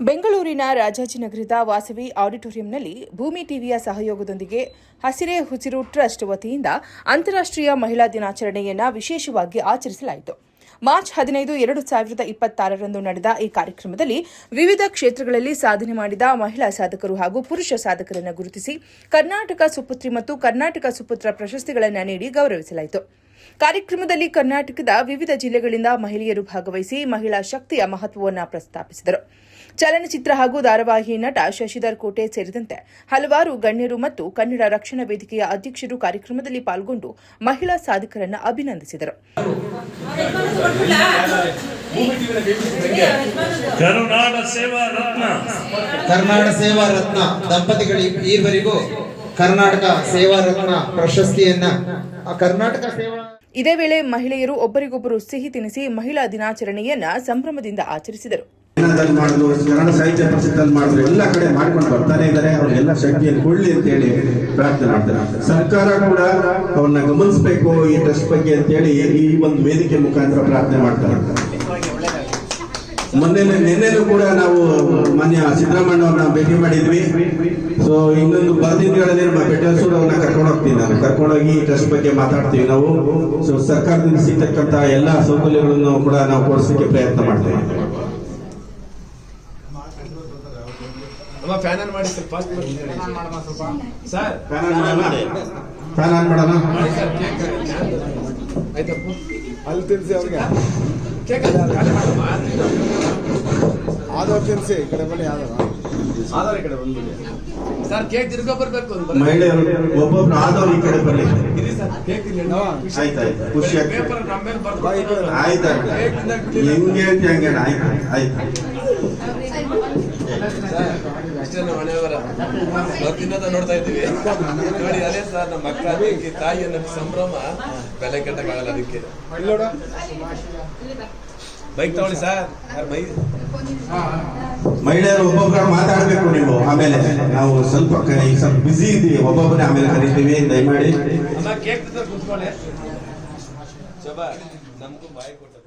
ಬೆಂಗಳೂರಿನ ರಾಜಾಜಿನಗರದ ವಾಸವಿ ಆಡಿಟೋರಿಯಂನಲ್ಲಿ ಭೂಮಿ ಟಿವಿಯ ಸಹಯೋಗದೊಂದಿಗೆ ಹಸಿರೇ ಉಸಿರು ಟ್ರಸ್ಟ್ ವತಿಯಿಂದ ಅಂತಾರಾಷ್ಟ್ರೀಯ ಮಹಿಳಾ ದಿನಾಚರಣೆಯನ್ನು ವಿಶೇಷವಾಗಿ ಆಚರಿಸಲಾಯಿತು. ಮಾರ್ಚ್ 15, 2026ರಂದು ನಡೆದ ಈ ಕಾರ್ಯಕ್ರಮದಲ್ಲಿ ವಿವಿಧ ಕ್ಷೇತ್ರಗಳಲ್ಲಿ ಸಾಧನೆ ಮಾಡಿದ ಮಹಿಳಾ ಸಾಧಕರು ಹಾಗೂ ಪುರುಷ ಸಾಧಕರನ್ನು ಗುರುತಿಸಿ ಕರ್ನಾಟಕ ಸುಪುತ್ರಿ ಮತ್ತು ಕರ್ನಾಟಕ ಸುಪುತ್ರ ಪ್ರಶಸ್ತಿಗಳನ್ನು ನೀಡಿ ಗೌರವಿಸಲಾಯಿತು. ಕಾರ್ಯಕ್ರಮದಲ್ಲಿ ಕರ್ನಾಟಕದ ವಿವಿಧ ಜಿಲ್ಲೆಗಳಿಂದ ಮಹಿಳೆಯರು ಭಾಗವಹಿಸಿ ಮಹಿಳಾ ಶಕ್ತಿಯ ಮಹತ್ವವನ್ನು ಪ್ರಸ್ತಾಪಿಸಿದರು. ಚಲನಚಿತ್ರ ಹಾಗೂ ಧಾರಾವಾಹಿ ನಟ ಶಶಿಧರ್ ಕೋಟೆ ಸೇರಿದಂತೆ ಹಲವಾರು ಗಣ್ಯರು ಮತ್ತು ಕನ್ನಡ ರಕ್ಷಣಾ ವೇದಿಕೆಯ ಅಧ್ಯಕ್ಷರು ಕಾರ್ಯಕ್ರಮದಲ್ಲಿ ಪಾಲ್ಗೊಂಡು ಮಹಿಳಾ ಸಾಧಕರನ್ನು ಅಭಿನಂದಿಸಿದರು. ಕರ್ನಾಟಕ ಸೇವಾ ರತ್ನ ದಂಪತಿಗಳಿಗೆ ಈವರೆಗೂ ಕರ್ನಾಟಕ ಸೇವಾ ರತ್ನ ಪ್ರಶಸ್ತಿಯನ್ನ ಕರ್ನಾಟಕ ಸೇವಾ. ಇದೇ ವೇಳೆ ಮಹಿಳೆಯರು ಒಬ್ಬರಿಗೊಬ್ಬರು ಸಿಹಿ ತಿನಿಸಿ ಮಹಿಳಾ ದಿನಾಚರಣೆಯನ್ನ ಸಂಭ್ರಮದಿಂದ ಆಚರಿಸಿದರು. ಕನ್ನಡ ಸಾಹಿತ್ಯ ಪರಿಷತ್ತಲ್ಲಿ ಮಾಡಿದ್ರು, ಎಲ್ಲ ಕಡೆ ಮಾಡ್ಕೊಂಡು ಬರ್ತಾನೆ ಇದ್ದಾರೆ. ಅವ್ರಿಗೆಲ್ಲ ಶಕ್ತಿಯನ್ನು ಕೊಡ್ಲಿ ಅಂತ ಹೇಳಿ ಪ್ರಾರ್ಥನೆ ಮಾಡ್ತಾರೆ. ಸರ್ಕಾರ ಕೂಡ ಅವ್ರನ್ನ ಗಮನಿಸಬೇಕು ಈ ಟ್ರಸ್ಟ್ ಬಗ್ಗೆ ಅಂತ ಹೇಳಿ ಈ ಒಂದು ವೇದಿಕೆ ಮುಖಾಂತರ ಪ್ರಾರ್ಥನೆ ಮಾಡ್ತಾರೆ. ನಿನ್ನೆನೂ ಕೂಡ ನಾವು ಮಾನ್ಯ ಸಿದ್ದರಾಮಣ್ಣ ಅವ್ರನ್ನ ಭೇಟಿ ಮಾಡಿದ್ವಿ. ಸೊ ಇನ್ನೊಂದು ಬರದಿನಗಳಲ್ಲಿ ಬೆಟ್ಟಸೂರು ಅವ್ರನ್ನ ಕರ್ಕೊಂಡು ಹೋಗ್ತೀನಿ. ನಾನು ಕರ್ಕೊಂಡೋಗಿ ಈ ಟ್ರಸ್ಟ್ ಬಗ್ಗೆ ಮಾತಾಡ್ತೀವಿ ನಾವು. ಸೊ ಸರ್ಕಾರದಿಂದ ಸಿಗ್ತಕ್ಕಂತ ಎಲ್ಲಾ ಸೌಕರ್ಯಗಳನ್ನು ಕೂಡ ನಾವು ಕೊಡಿಸಲಿಕ್ಕೆ ಪ್ರಯತ್ನ ಮಾಡ್ತೇವೆ. ಫ್ಯಾನ್ ಆನ್ ಮಾಡಿ ಸ್ವಲ್ಪ ಫಾಸ್ಟ್ ಸರ್, ಫ್ಯಾನ್ ಆನ್ ಮಾಡೋಣ. ಆಯ್ತಪ್ಪ, ಅಲ್ಲಿ ತಿನ್ಸಿ ಅವ್ರಿಗೆ ಕೇಕ್ ಆದವ್ರು ತಿನ್ಸಿ. ಈ ಕಡೆ ಬನ್ನಿ, ಆದವ್ರ ಈ ಕಡೆ ಬಂದ್ಬಿಡಿ ಸರ್. ಕೇಕ್ ತಿರ್ಗೋ ಬರ್ಬೇಕು. ಮಹಿಳೆಯರು ಒಬ್ಬೊಬ್ರು ಆದವ್ರು ಈ ಕಡೆ ಬರ್ಲಿ. ಇರಿ ಸರ್, ಕೇಕ್ ಆಯ್ತಾಯ್ತು, ಖುಷಿ ಆಗ್ತದೆ. ಆಯ್ತಾಯ್ತು, ಹೆಂಗೆ ಅಂತ ಹಂಗೆ ಆಯ್ತು. ಅಷ್ಟೇ ನಮ್ಮ ಮನೆಯವರ ತಿನ್ನೋದ ನೋಡ್ತಾ ಇದ್ದೀವಿ ನೋಡಿ. ಅದೇ ಸರ್, ನಮ್ಮ ಅಕ್ಕ ತಾಯಿಯ ಸಂಭ್ರಮ ಬೆಲೆ ಕಟ್ಟಕ್ಕಾಗಲ್ಲ. ಅದಕ್ಕೆ ಬೈಕ್ ತಗೊಳ್ಳಿ ಸರ್. ಮಹಿಳೆಯರು ಒಬ್ಬೊಬ್ಬರ ಮಾತಾಡ್ಬೇಕು ನೀವು. ಆಮೇಲೆ ನಾವು ಸ್ವಲ್ಪ ಬಿಸಿ ಇದ್ದೀವಿ, ಒಬ್ಬೊಬ್ಬರೇ ಆಮೇಲೆ ಕರಿತೀವಿ. ದಯಮಾಡಿ ಕೇಕ್ ಕುತ್ಕೊಳ್ಳಿ. ಶೋಭಾ, ನಮಗೂ ಬಾಯಿ ಕೊಟ್ಟು